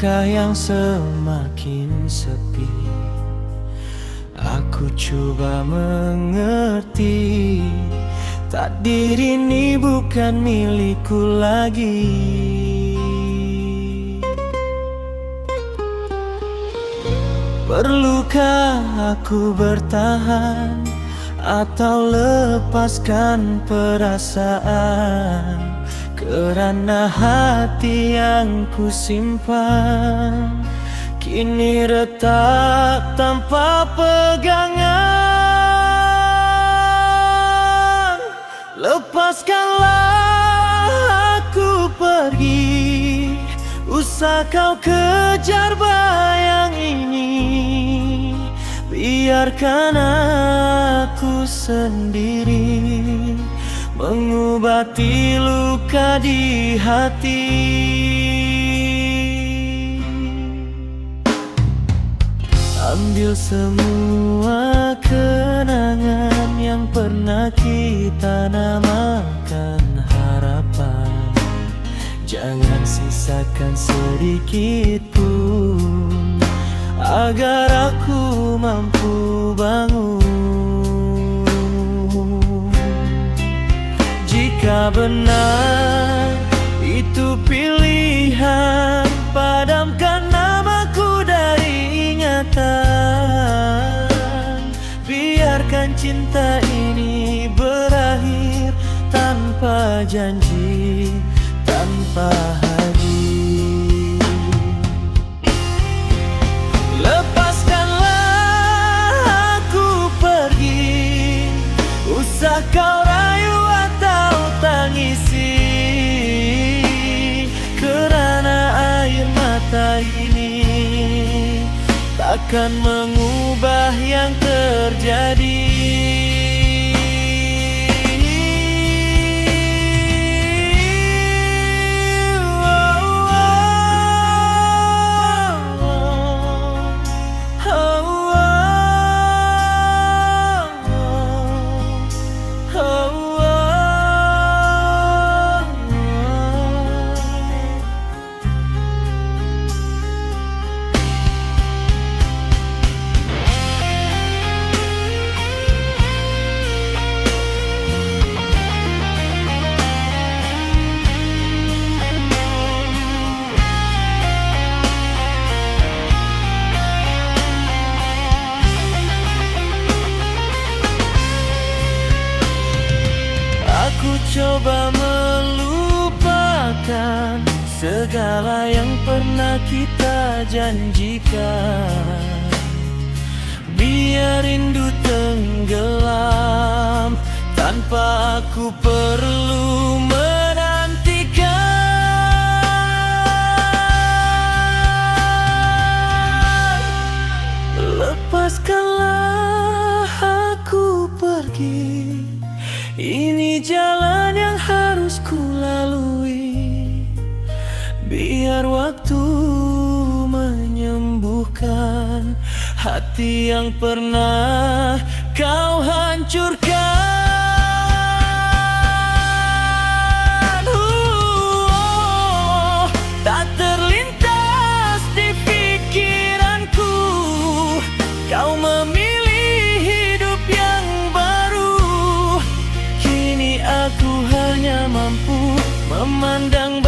langkah yang semakin sepi. Aku coba mengerti, takdir ini bukan milikku lagi. Perlukah aku bertahan atau lepaskan perasaan? Kerana hati yang ku simpan kini retak tanpa pegangan. Lepaskanlah aku pergi, usah kau kejar bayang ini. Biarkan aku sendiri mengobati luka di hati. Ambil semua kenangan yang pernah kita namakan harapan. Jangan sisakan sedikit pun agar aku mampu bangun. Jika benar itu pilihan, padamkan namaku dari ingatan. Biarkan cinta ini berakhir tanpa janji, tanpa hadiah. Lepaskanlah aku pergi, usah kau rayu atau tangisi. Kerana air mata ini takkan mengubah yang terjadi. Aku coba melupakan segala yang pernah kita janjikan. Biar rindu tenggelam tanpa aku perlu menantikan. Lepaskanlah aku pergi, ini jalan yang harus ku lalui. Biar waktu menyembuhkan hati yang pernah kau hancurkan. Tak terlintas di pikiranku kau memilih hidup yang baru. Kini aku hanya mampu memandang